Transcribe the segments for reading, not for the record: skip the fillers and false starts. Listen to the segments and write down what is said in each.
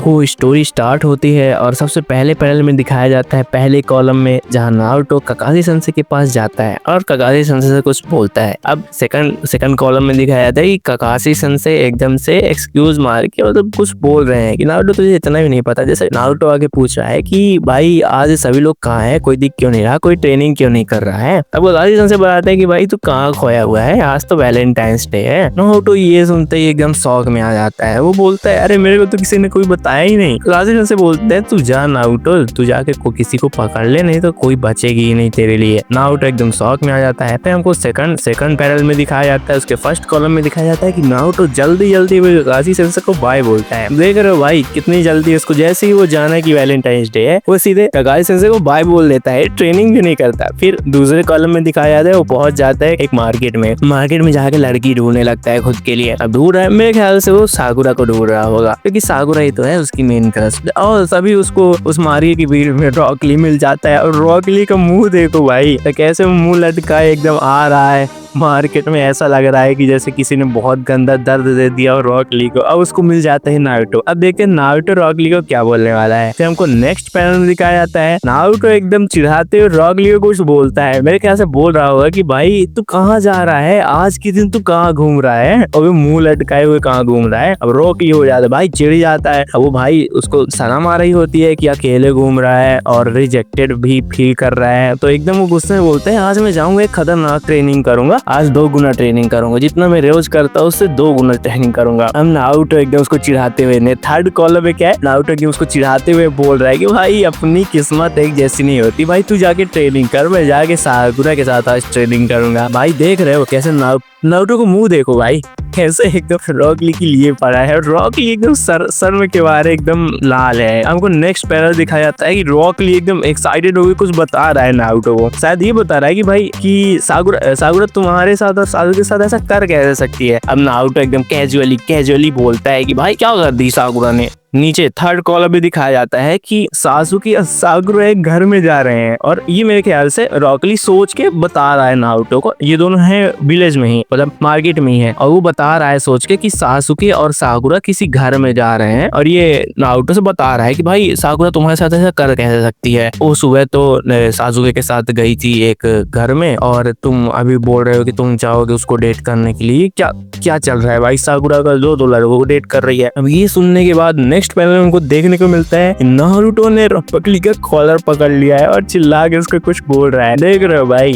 तो story start होती है और सबसे पहले पैनल में दिखाया जाता है पहले कॉलम में जहाँ नारुतो ककाशी सेंसे के पास जाता है और ककाशी सेंसे से कुछ बोलता है। अब सेकंड कॉलम में दिखाया जाता है कि ककाशी सेंसे एकदम से एक्सक्यूज मार के मतलब कुछ बोल रहे हैं कि नारुतो तुझे इतना भी नहीं पता। जैसे नारुतो आगे पूछ रहा है कि भाई आज सभी लोग कहाँ हैं, कोई दिख क्यों नहीं रहा, कोई ट्रेनिंग क्यों नहीं कर रहा है। अब ककाशी सेंसे बताता है कि भाई तू कहाँ खोया हुआ है, आज तो वैलेंटाइंस डे है। नारुतो ये सुनते ही एकदम शौक में आ जाता है। वो बोलता है अरे मेरे को तो किसी ने कोई बताया ही नहीं। ककाशी सेंसे बोलते हैं तू जा नारुतो, तू जाके किसी को पकड़ ले, नहीं तो कोई बचेगी ही नहीं तेरे लिए। नारुतो एकदम शौक में आ जाता है। फिर हमको सेकंड पैनल में दिखाया जाता है, उसके फर्स्ट कॉलम में दिखाया जाता है कि नारुतो जल्दी ककाशी सेंसे को बाय बोलता है। देख रहे हो भाई कितनी जल्दी उसको, जैसे ही वो जाना कि वैलेंटाइंस डे है वो सीधे ककाशी सेंसे को बाय बोल देता है, ट्रेनिंग भी नहीं करता। फिर दूसरे कॉलम में दिखाया जाता है वो पहुंच जाता है एक मार्केट में जाके लड़की ढूंढने लगता है खुद के लिए। अब ढूंढ रहा है, मेरे ख्याल से वो साकुरा को ढूंढ रहा होगा क्योंकि साकुरा ही तो है उसकी मेन क्रश। और सभी उसको उस मार्केट की भीड़ में रॉक ली मिल जाता है और रॉक ली का मुंह देखो भाई, तो कैसे मुंह लटकाए एकदम आ रहा है मार्केट में। ऐसा लग रहा है कि जैसे किसी ने बहुत गंदा दर्द दे दिया और रॉक ली को। अब उसको मिल जाता है नारुतो। अब देखते हैं नारुतो रॉक ली को क्या बोलने वाला है। फिर हमको नेक्स्ट पैनल में दिखाया जाता है नारुतो एकदम चिढ़ाते हुए रॉक ली को कुछ बोलता है। मेरे ख्याल से बोल रहा होगा कि भाई तू कहाँ जा रहा है, आज के दिन तू कहाँ घूम रहा है, और वो मुंह लटकाए हुए कहाँ घूम रहा है। अब रॉक ली हो जाता है, भाई चिढ़ जाता है। अब वो भाई उसको शर्म आ रही होती है कि अकेले घूम रहा है और रिजेक्टेड भी फील कर रहा है। तो एकदम वो गुस्से में बोलते हैं आज मैं जाऊंगा एक खतरनाक ट्रेनिंग करूंगा, आज 2 गुना ट्रेनिंग करूंगा, जितना मैं रोज करता हूँ उससे 2 गुना ट्रेनिंग करूंगा। हम नारुतो एकदम उसको चिढ़ाते हुए ने थर्ड कॉलम में क्या है, नारुतो एकदम उसको चिढ़ाते हुए बोल रहा है कि भाई अपनी किस्मत एक जैसी नहीं होती, भाई तू जाके ट्रेनिंग कर, मैं जाके साकुरा के साथ आज ट्रेनिंग करूंगा। भाई देख रहे हो कैसे नारुतो को मुंह देखो भाई, कैसे एकदम रॉक ली के लिए पड़ा है। रॉक ली एकदम सर के बारे एकदम लाल है। हमको नेक्स्ट पैनल दिखाया जाता है कि रॉक ली एकदम एक्साइटेड होकर कुछ बता रहा है नारुतो को। शायद ये बता रहा है कि भाई कि साकुरा तुम्हारे साथ और साकुरा के साथ ऐसा कर कैसे सकती है। अब नारुतो एकदम कैजुअली बोलता है कि भाई क्या कर दी साकुरा ने। नीचे थर्ड कॉलम में दिखाया जाता है कि सासुकी और साकुरा एक घर में जा रहे हैं और ये मेरे ख्याल से रॉक ली सोच के बता रहा है नारुतो को। ये दोनों हैं विलेज में ही, मतलब मार्केट में ही है, और वो बता रहा है सोच के कि सासुकी और साकुरा किसी घर में जा रहे हैं। और ये नारुतो से बता रहा है कि भाई साकुरा तुम्हारे साथ ऐसा कर कैसे सकती है, वो सुबह तो सासुके के साथ गई थी एक घर में और तुम अभी बोल रहे हो कि तुम चाहोगे उसको डेट करने के लिए। क्या चल रहा है भाई, साकुरा का दो लड़कों को डेट कर रही है। अब ये सुनने के बाद नेक्स्ट पैनल में उनको देखने को मिलता है नारुतो ने रॉक ली का कॉलर पकड़ लिया है और चिल्ला के उसको कुछ बोल रहा है। देख रहे हो भाई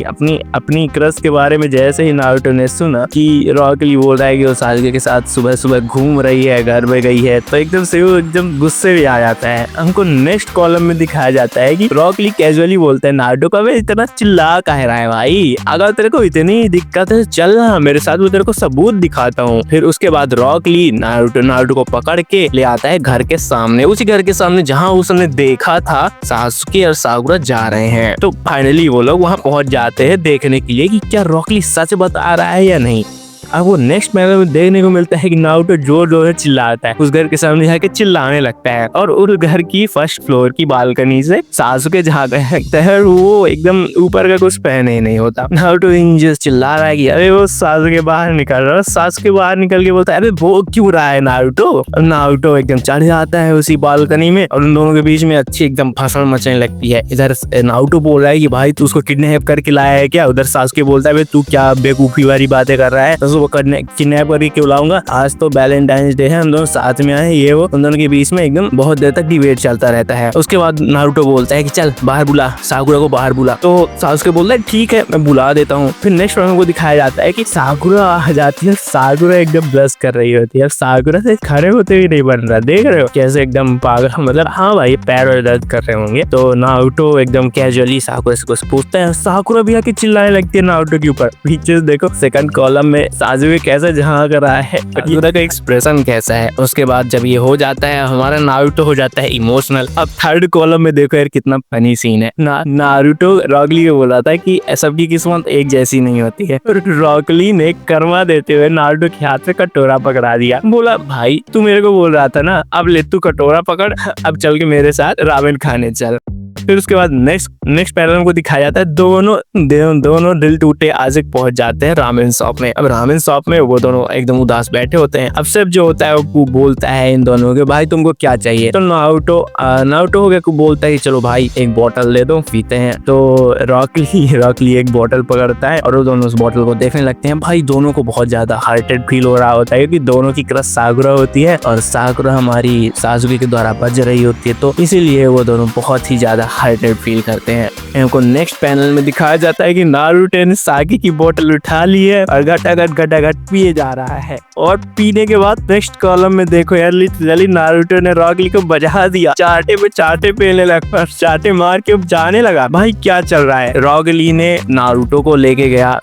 अपनी क्रश के बारे में जैसे ही नारुतो ने सुना कि रॉक ली बोल रहा है कि वो सासुके के साथ सुबह घूम रही है, घर में गई है, तो एकदम से वो एकदम गुस्से में आ जाता है। हमको नेक्स्ट कॉलम में दिखाया जाता है कि रॉक ली कैजुअली बोलता है नारुतो का वे इतना चिल्ला कह रहा है भाई, अगर तेरे को इतनी दिक्कत है चल ना मेरे साथ, वो तेरे को सबूत दिखाता हूँ। फिर उसके बाद रॉक ली नारुतो को पकड़ के ले आता है घर के सामने, उसी घर के सामने जहाँ उसने देखा था सासुके और साकुरा जा रहे हैं। तो फाइनली वो लोग वहाँ पहुँच जाते हैं देखने के लिए कि क्या रॉक ली सच बता रहा है या नहीं। अब वो नेक्स्ट पैनल में देखने को मिलता है कि नारुतो जोर से चिल्लाता है, उस घर के सामने जाके चिल्लाने लगता है और उस घर की फर्स्ट फ्लोर की बालकनी से सासुके जहाँ लगता है वो एकदम ऊपर का कुछ पहने ही नहीं होता। नारुतो जस्ट चिल्ला रहा है कि अरे वो सासुके बाहर निकल रहा है। सासुके बाहर निकल के बोलता है अरे वो क्यों रहा है नारुतो। नारुतो एकदम चढ़ जाता है उसी बालकनी में और उन दोनों के बीच में अच्छी एकदम फसल मचने लगती है। इधर नारुतो बोल रहा है कि भाई तू उसको किडनैप करके लाया है क्या, उधर सासुके बोलता है तू क्या बेवकूफी वाली बातें कर रहा है, वो किडनैप करके क्यों लाऊंगा, आज तो वैलेंटाइंस डे है, हम दोनों साथ में आए, ये वो। उन दोनों के बीच में एकदम बहुत देर तक डिबेट चलता रहता है। उसके बाद नारुतो बोलता है कि चल बाहर बुला, साकुरा को बाहर बुला। तो सासुके बोलता है ठीक है मैं बुला देता हूँ। फिर नेक्स्ट को दिखाया जाता है कि साकुरा आ जाती है, साकुरा एकदम ब्लश कर रही होती है, साकुरा से खड़े होते ही नहीं बन रहा। देख रहे हो कैसे एकदम पागल, मतलब हाँ भाई पैर दर्द कर रहे होंगे। तो नारुतो एकदम कैजुअली साकुरा से कुछ पूछता है, साकुरा भी आके चिल्लाने लगती है नारुतो के ऊपर। पीछे देखो सेकंड कॉलम में सासुके कैसा जहाँ कर रहा है, साकुरा का एक्सप्रेशन कैसा है। उसके बाद जब ये हो जाता है हमारा नारुतो हो जाता है इमोशनल। अब थर्ड कॉलम में देखो यार कितना फनी सीन है। नारुतो रॉक ली को बोला था कि सबकी किस्मत एक जैसी नहीं होती है, रॉक ली ने कर्मा देते हुए नारुतो के हाथ में कटोरा पकड़ा दिया। बोला भाई तू मेरे को बोल रहा था ना, अब ले तू कटोरा पकड़, अब चल के मेरे साथ रामेन खाने चल। फिर उसके बाद नेक्स्ट पैनल को दिखाया जाता है दोनों दिल टूटे आशिक पहुंच जाते हैं रामेन शॉप में। अब रामेन शॉप में वो दोनों एकदम उदास बैठे होते हैं। अब सब जो होता है वो बोलता है इन दोनों के, भाई तुमको क्या चाहिए? तो नारुतो हो गया को बोलता है कि चलो भाई एक बोतल दे दो, पीते हैं। तो रॉकली एक बोतल पकड़ता है और वो दोनों उस बोतल को देखने लगते हैं। भाई दोनों को बहुत ज्यादा हार्टेड फील हो रहा होता है क्योंकि दोनों की क्रश साकुरा होती है और साकुरा हमारी सासुकी के द्वारा बज रही होती है, तो इसीलिए वो दोनों बहुत ही ज्यादा हार्टेड फील करते हैं। हमको नेक्स्ट पैनल में दिखाया जाता है कि नारुतो ने साकी की बोतल उठा ली है और घटाघट पिए जा रहा है। और पीने के बाद नेक्स्ट कॉलम में देखो यार, लिटरली नारुतो ने रॉकली को बजा दिया, चाटे पे चाटे पीने लगा, चाटे मार के जाने लगा। भाई क्या चल रहा है? रॉकली ने नारुतो को लेके गया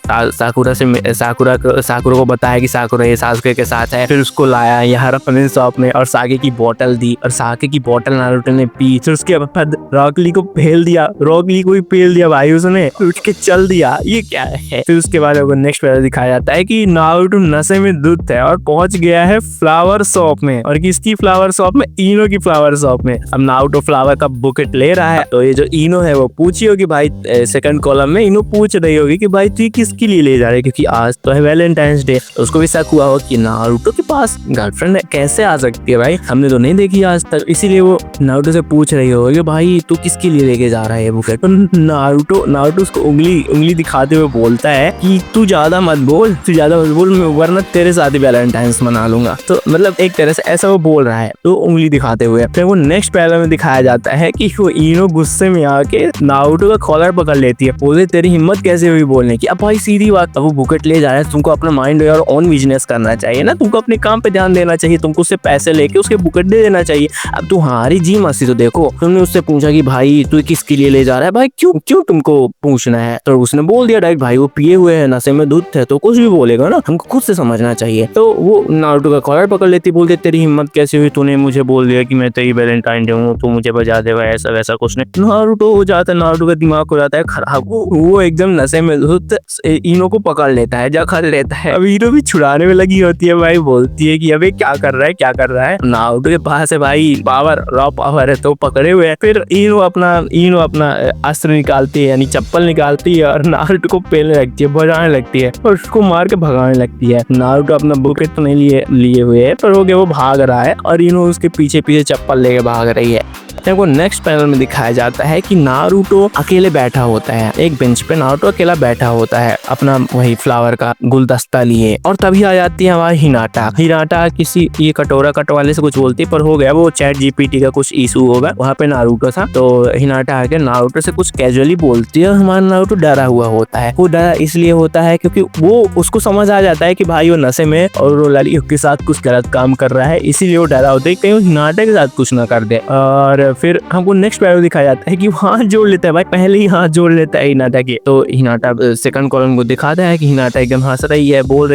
साकुरा को बताया कि साकुरा ये सासुके के साथ है। फिर उसको लाया यहाँ रामेन शॉप में और साके की बोतल दी और साके की बोतल नारुतो ने पी। फिर उसके बाद रॉकली को फेल दिया, रॉकली को भी फेल दिया भाई, उसने उठ के चल दिया। ये क्या है? फिर उसके बाद नेक्स्ट पैनल दिखाया जाता है कि नारुतो नशे में धुत है और पहुंच गया है फ्लावर शॉप में। और किसकी फ्लावर शॉप में? इनो की फ्लावर शॉप में। अब नारुतो फ्लावर का बुकेट ले रहा है, तो ये जो इनो है वो पूछी होगी भाई, सेकंड कॉलम में इनो पूछ रही होगी कि भाई तू किसके लिए ले जा रहे, क्योंकि आज तो है वैलेंटाइंस डे। उसको भी शक हुआ हो कि नारुतो के पास गर्लफ्रेंड कैसे आ सकती है भाई, हमने तो नहीं देखी आज तक, इसीलिए वो नारुतो से पूछ रही होगी भाई तू किसके लिए लेके जा रहा है ये बुकेट। तो नारुतो उसको उंगली दिखाते हुए बोलता है कि तू ज्यादा मत बोल वरना तेरे साथ ही वैलेंटाइंस मना लूंगा। तो मतलब एक तरह से ऐसा वो बोल रहा है तो उंगली दिखाते हुए। फिर वो नेक्स्ट पैनल में दिखाया जाता है कि वो इनो गुस्से में आके नारुतो का कॉलर पकड़ लेती है, बोले तेरी हिम्मत कैसे हुई बोलने की? अब भाई सीधी बात, अब वो बुकेट ले जा रहा है, तुमको अपना माइंड और ऑन बिजनेस करना चाहिए ना, तुमको अपने काम पे ध्यान देना चाहिए, तुमको उससे पैसे लेके उसके बुकेट दे देना चाहिए। अब तुम्हारी जी मस्ती तो देखो। तुमने उससे पूछा कि भाई तू किसके लिए ले जा रहा है, भाई क्यों तुमको पूछना है? तो उसने बोल दिया डायरेक्ट, भाई वो पिए हुए है, नशे में धुत है, तो कुछ भी बोलेगा ना, हमको खुद से समझना चाहिए। तो वो नारुतो का कॉलर पकड़ लेती, बोलते तेरी हिम्मत कैसे हुई, तूने मुझे बोल दिया कि मैं तेरी वैलेंटाइन डे हूँ, तू मुझे बजा देगा, ऐसा वैसा कुछ नहीं। नारुतो हो जाता है, नारुतो का दिमाग हो जाता है खराब, वो एकदम नशे में धुत इनो को पकड़ लेता है, जकड़ लेता है। अब इनो भी छुड़ाने में लगी होती है भाई, बोलती है कि अबे क्या कर रहा है। नारुतो के पास है भाई पावर, रॉ पावर है, तो पकड़े हुए है। फिर इनो अपना अस्त्र निकालती है, यानी चप्पल निकालती है और नारुतो को पेलने लगती है, बजाने लगती है और उसको मार के भगाने लगती है। नारुतो अपना बुकेट तो नहीं लिए हुए है, पर वो भाग रहा है और इनो उसके पीछे चप्पल लेके भाग रही है। को नेक्स्ट पैनल में दिखाया जाता है कि नारुतो अकेले बैठा होता है एक बेंच पे, नारुतो अकेला बैठा होता है अपना वही फ्लावर का गुलदस्ता लिए। और तभी आ जाती है हमारी हिनाटा किसी ये कटोरा कटवाले से कुछ बोलती है, पर हो गया वो चैट जीपीटी का कुछ इशू होगा, वहाँ पे नारुतो था। तो हिनाटा आके नारुतो से कुछ कैजुअली बोलती है। हमारा नारुतो डरा हुआ होता है, वो डरा इसलिए होता है क्योंकि वो उसको समझ आ जाता है कि भाई वो नशे में और वो लड़की के साथ कुछ गलत काम कर रहा है, इसीलिए वो डरा होता है कहीं हिनाटा के साथ कुछ ना कर दे। और फिर हमको नेक्स्ट पैनल दिखाया जाता है कि वो हाथ जोड़ लेता है भाई, पहले ही हाथ जोड़ लेता है हिनाटा के। तो हिनाटा सेकंड कॉलम को दिखाता है कि हिनाटा एकदम हंस रही है, बोल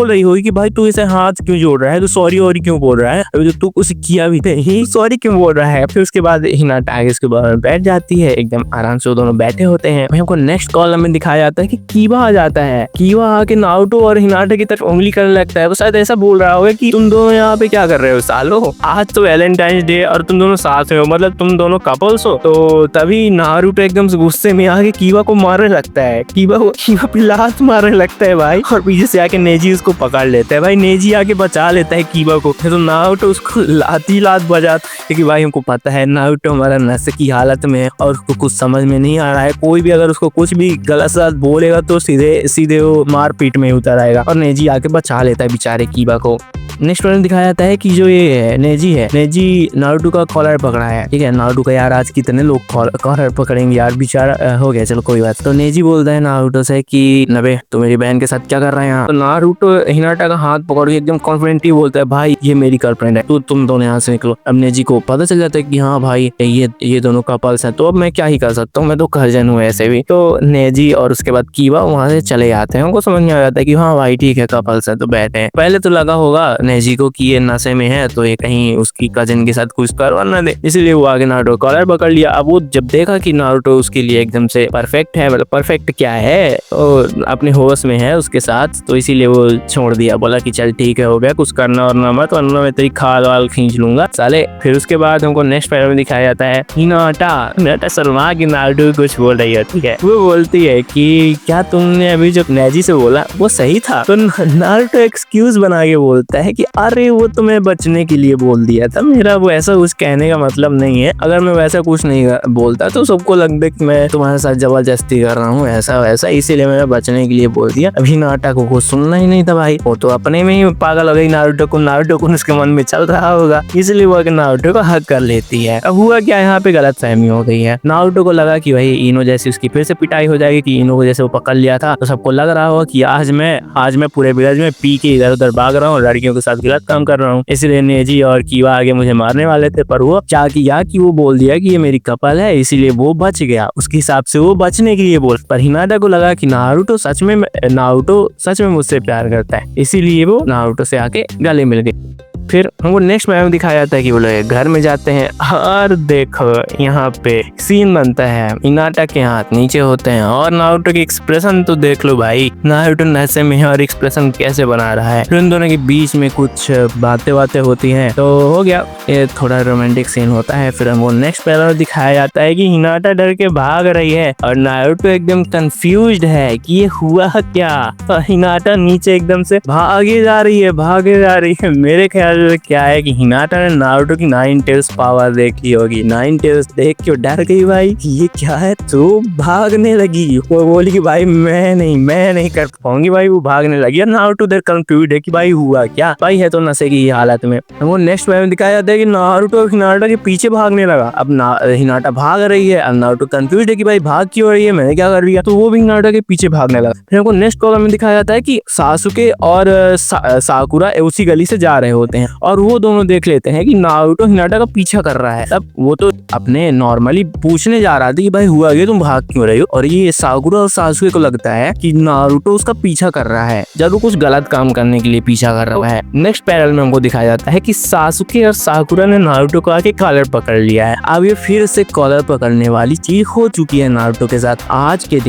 रही होगी कि भाई तू इसे हाथ क्यों जोड़ रहा है, तू सॉरी और क्यों बोल रहा है, अभी तो तू कुछ किया भी नहीं, सॉरी क्यों बोल रहा है। फिर उसके बाद हिनाटा आगे उसके बाद बैठ जाती है, एकदम आराम से वो दोनों बैठे होते हैं। हमको नेक्स्ट कॉलम में दिखाया जाता है कि कीवा आ जाता है। कीवा आके नारुतो और हिनाटा की तरफ उंगली करने लगता है। वो शायद ऐसा बोल रहा होगा कि तुम दोनों यहाँ पे क्या कर रहे हो सालो, आज तो वैलेंटाइंस डे और तुम दोनों साथ में हो, मतलब तुम दोनों कपल्स हो। तो तभी नारुतो एकदम गुस्से में आके कीवा को मारने लगता है, कीवा पे लात मारने लगता है भाई, और पीछे से आके नेजी उसको पकड़ लेता है भाई, नेजी आके बचा लेता है कीवा को। तो नारुतो उसको लात बजाता है कि भाई हमको पता है नारुतो हमारा नशे की हालत में है और उसको कुछ समझ में नहीं आ रहा है, कोई भी अगर उसको कुछ भी गलत सलत बोलेगा तो सीधे वो मारपीट में उतर आएगा। और नेजी आके बचा लेता है बेचारे कीवा को। नेक्स्ट वाले दिखाया जाता है कि जो ये नेजी नारुतो का कॉलर पकड़ा है। ठीक है, नारुतो का यार आज कितने लोग कॉलर पकड़ेंगे यार, बेचारा हो गया, चलो कोई बात। तो नेजी बोलता है नारुतो से कि नबे तू मेरी बहन के साथ क्या कर रहा है यहाँ। तो नारुतो हिनाटा का हाथ पकड़ के एकदम कॉन्फिडेंटली बोलता है भाई ये मेरी गर्लफ्रेंड है, तुम दोनों यहाँ से निकलो। अब नेजी को पता चल जाता है कि हाँ भाई ये दोनों कपल्स हैं, तो अब मैं क्या ही कर सकता हूँ, मैं तो कजन हूँ ऐसे भी। तो नेजी और उसके बाद कीवा वहां से चले जाते हैं। उनको समझ में आ जाता है कि हाँ भाई ठीक है कपल्स है तो बैठे हैं। पहले तो लगा होगा नेजी को कि ये नशे में है तो ये कहीं उसकी कजिन के साथ कुछ करवा ना दे, इसलिए वो आगे नारुतो कॉलर पकड़ लिया। अब वो जब देखा कि नारुतो उसके लिए एकदम से परफेक्ट है, मतलब परफेक्ट क्या है, तो अपने होश में है उसके साथ, तो इसीलिए वो छोड़ दिया। बोला कि चल ठीक है, हो गया, कुछ करना वरना मत, वरना मैं तेरी खाल वाल खींच लूंगा साले। फिर उसके बाद हमको नेक्स्ट पैनल में दिखाया जाता है हिनाटा शर्मा की नारुतो कुछ बोल रही होती है। वो बोलती है कि क्या तुमने अभी जो नेजी से बोला वो सही था? तो नारुतो एक्सक्यूज बना के बोलता है कि अरे वो तो मैं बचने के लिए बोल दिया था, मेरा वो ऐसा कुछ कहने का मतलब नहीं है, अगर मैं वैसा कुछ नहीं बोलता तो सबको लगता कि मैं तुम्हारे साथ जबरदस्ती कर रहा हूँ ऐसा वैसा, इसीलिए मैंने बचने के लिए बोल दिया। अभी नारुतो को कुछ सुनना ही नहीं था भाई, वो तो अपने में ही पागल हो गई। नारुतो को उसके मन में चल रहा होगा, इसलिए वो नारुतो को हक कर लेती है। अब हुआ क्या, यहाँ पे गलतफहमी हो गई है। नारुतो को लगा कि भाई इनो जैसी उसकी फिर से पिटाई हो जाएगी, कि इनो को जैसे वो पकड़ लिया था, तो सबको लग रहा होगा कि आज मैं पूरे विलेज में पी के इधर उधर भाग रहा हूँ, लड़कियों के साथ गलत काम कर रहा हूँ, इसलिए नेजी और कीवा आगे मुझे मारने वाले थे। पर वो क्या किया कि वो बोल दिया कि ये मेरी कपल है, इसीलिए वो बच गया। उसके हिसाब से वो बचने के लिए बोल, पर हिनाटा को लगा कि नारुतो सच में मुझसे प्यार करता है, इसीलिए वो नारुतो से आके गले मिल गई। फिर हमको नेक्स्ट में दिखाया जाता है कि वो लोग घर में जाते हैं और देखो यहाँ पे सीन बनता है, हिनाटा के हाथ नीचे होते हैं और नारुतो की एक्सप्रेशन तो देख लो भाई, नारुतो नशे में है और एक्सप्रेशन कैसे बना रहा है। फिर उन दोनों के बीच में कुछ बातें होती हैं, तो हो गया, ये थोड़ा रोमांटिक सीन होता है। फिर हमको नेक्स्ट पैनल दिखाया जाता है कि हिनाटा डर के भाग रही है और नारुतो एकदम कंफ्यूज्ड है कि ये हुआ क्या। हिनाटा नीचे एकदम से भागे जा रही है। मेरे ख्याल क्या है कि हिनाटा ने नारुतो की 9 टेल्स पावर देखी होगी, 9 टेल्स देख के डर गई भाई कि ये क्या है, तो भागने लगी। वो बोली कि भाई मैं नहीं कर पाऊंगी भाई, वो भागने लगी। नारुतो देर कंफ्यूज है कि भाई हुआ क्या, भाई है तो नशे की हालत में। वो नेक्स्ट में दिखाया जाता है कि नारुतो हिनाटा के पीछे भागने लगा। अब हिनाटा भाग रही है, अब नारुतो कंफ्यूज है कि भाई भाग क्यों रही है, मैंने क्या कर लिया, तो वो भी हिनाटा के पीछे भागने लगा। फिर हमको नेक्स्ट कॉलम में दिखाया जाता है कि सासुके और साकुरा उसी गली से जा रहे होते हैं और वो दोनों देख लेते हैं कि नारुतो हिनाटा का पीछा कर रहा है। तब वो तो अपने नॉर्मली पूछने जा रहा था कि भाई हुआ क्या, तुम भाग क्यों रही हो, और ये साकुरा और सासुके को लगता है कि नारुतो उसका पीछा कर रहा है, जब वो कुछ गलत काम करने के लिए पीछा कर रहा है। नेक्स्ट पैनल में हमको दिखाया जाता है कि सासुके और साकुरा ने नारुतो को आके कॉलर पकड़ लिया है। अब ये फिर से कॉलर पकड़ने वाली चीज हो चुकी है नारुतो के साथ। आज के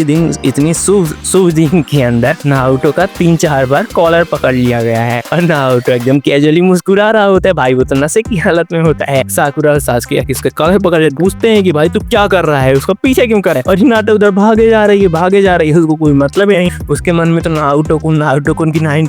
दिन इतनी शुभ दिन के अंदर नारुतो का 3-4 बार कॉलर पकड़ लिया गया है और नारुतो एकदम कैजुअली मुस्कुरा रहा होता है। भाई वो तो नशे की हालत में होता है। साकुरा और सासुके किसके कॉलर पकड़ ले, पूछते हैं कि भाई तू क्या कर रहा है, उसका पीछे क्यों कर रहा है, और हिनाटा उधर भागे जा रही है, उसको कोई मतलब ही नहीं। उसके मन में तो नारुतो को उनकी 9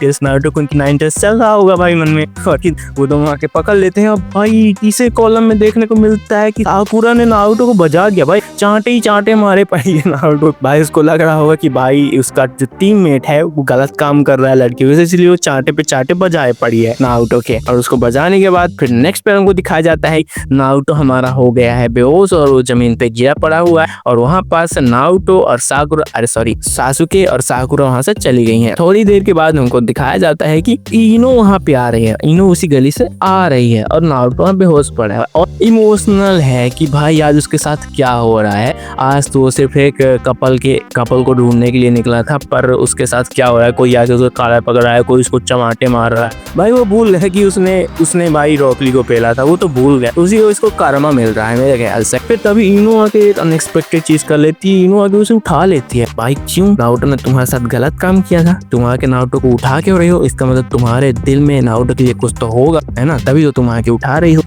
टेल्स चल रहा होगा भाई मन में। और वो दोनों आके पकड़ लेते हैं। और भाई तीसरे कॉलम में देखने को मिलता है कि साकुरा ने नारुतो को बजा दिया भाई, चांटे ही चांटे मारे पड़ी है नारुतो। भाई उसको लग रहा होगा कि भाई उसका जो टीममेट है वो गलत काम कर रहा है लड़की वजह, इसलिए वो चांटे पे चांटे बजाए पड़ी है नारुतो के। और उसको बजाने के बाद फिर नेक्स्ट पे हमको दिखाया जाता है नारुतो हमारा हो गया है बेहोश और वो जमीन पे गिरा पड़ा हुआ है। और वहाँ पास नारुतो और सासुके और साकुरा वहाँ से चली गई हैं। थोड़ी देर के बाद हमको दिखाया जाता है कि इनो वहाँ पे आ रही है, इनो उसी गली से आ रही है और नारुतो वहाँ बेहोश पड़ा है और इमोशनल है कि भाई आज उसके साथ क्या हो रहा है। आज तो सिर्फ एक कपल को ढूंढने के लिए निकला था, पर उसके साथ क्या हो रहा है, कोई आके उसको कॉलर पकड़ रहा है, कोई उसको चमाटे मार रहा है। भाई वो भूल गया कि उसने भाई रॉकली को पेला था, वो तो भूल गया, उसी को इसको कर्मा मिल रहा है मेरे ख्याल से। फिर तभी इनो आके एक अनएक्सपेक्टेड चीज कर लेती है, इनो आके उसे उठा लेती है। भाई क्यों, नारुतो ने तुम्हारे साथ गलत काम किया था, तुम आके नारुतो को उठा क्यों रही हो, इसका मतलब तुम्हारे दिल में नारुतो के लिए कुछ तो होगा, है ना, तभी तो तुम आके उठा रही हो।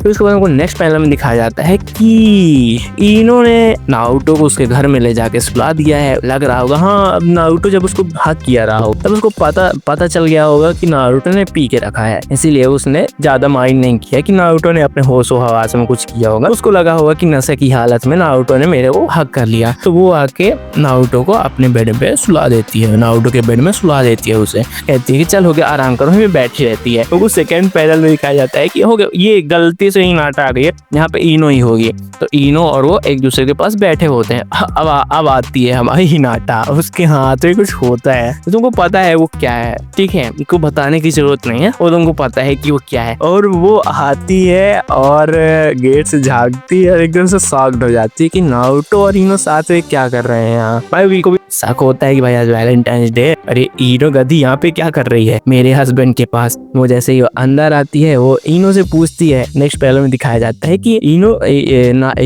फिर उसके बाद हमको नेक्स्ट पैनल में दिखाया जाता है कि इनो ने नारुतो को उसके घर में ले जाके सुला दिया है। लग रहा होगा हाँ, अब नारुतो जब उसको हक किया रहा हो तब उसको पता चल गया होगा कि नारुतो ने पी के रखा है, इसीलिए उसने ज्यादा माइंड नहीं किया कि नारुतो ने अपने होशो हवास में कुछ किया होगा। उसको लगा होगा कि नशे की हालत में नारुतो ने मेरे को हक कर लिया, तो वो आके नारुतो को अपने बेड पे सुला देती है, नारुतो के बेड में सुला देती है। उसे कहती है कि चल हो गया, आराम करो, बैठी रहती है। तो सेकंड पैनल में दिखाया जाता है कि हो गया, ये गलती से हिनाटा आ गई है, यहाँ पे इनो ही होगी। तो इनो और वो एक दूसरे के पास बैठे होते हैं। अब आती है हमारी हिनाटा, उसके हाथ में कुछ होता है, तो तुमको पता है वो क्या है, ठीक है, उनको बताने की जरूरत नहीं है, वो तुमको पता है कि वो क्या है। और वो आती है और गेट से झांकती है और एकदम से शॉक्ड हो जाती है कि नारुतो और इनो साथ में क्या कर रहे हैं यहाँ। भाई वी को भी शक होता है कि भाई आज वैलेंटाइंस डे, अरे इनो गधी यहाँ पे क्या कर रही है मेरे हस्बैंड के पास। वो जैसे ही अंदर आती है वो इनो से पूछती है, नेक्स्ट पहले में दिखाया जाता है कि इनो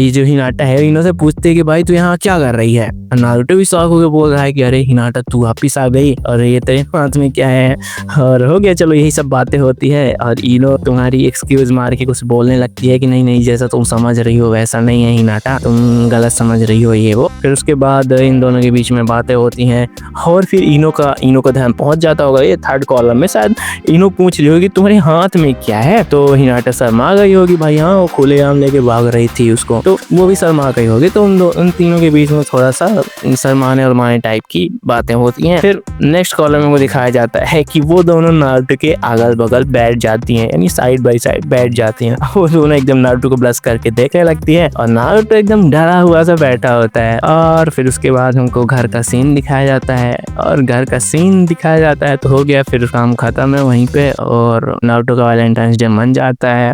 जो हिनाटा है इनो से पूछती है कि भाई तू यहाँ क्या कर रही है। नारुतो भी शौक होकर बोल रहा है कि अरे हिनाटा तू वापिस आ गई और ये तेरे हाथ में क्या है। और हो गया, चलो यही सब बातें होती है। और इनो तुम्हारी एक्सक्यूज मार के कुछ बोलने लगती है कि नहीं नहीं जैसा तुम समझ रही हो वैसा नहीं है हिनाटा, तुम गलत समझ रही हो ये वो। फिर उसके बाद इन दोनों के बीच में बातें होती हैं और फिर इनो का ध्यान पहुंच जाता होगा ये थर्ड कॉलम में, शायद इनो पूछ रही होगी तुम्हारे हाथ में क्या है। तो हिनाटा शर्मा गई होगी, भाई हाँ वो खुलेआम लेके भाग रही थी उसको, तो वो भी शर्मा गई होगी। तो उन तीनों के बीच में थोड़ा सा शर्माने और माने टाइप की बातें होती हैं। फिर नेक्स्ट कॉलम में वो दिखाया जाता है कि वो दोनों नारुतो के अगल बगल बैठ जाती हैं, यानी साइड बाय साइड बैठ जाती हैं। वो दोनों एकदम नारुतो को ब्लश करके देखने लगती है और नारुतो एकदम डरा हुआ सा बैठा होता है। और फिर उसके बाद हमको घर का सीन दिखाया जाता है और घर का सीन दिखाया जाता है तो हो गया, फिर काम खत्म है वहीं पे और नारुतो का वैलेंटाइंस डे मन जाता है।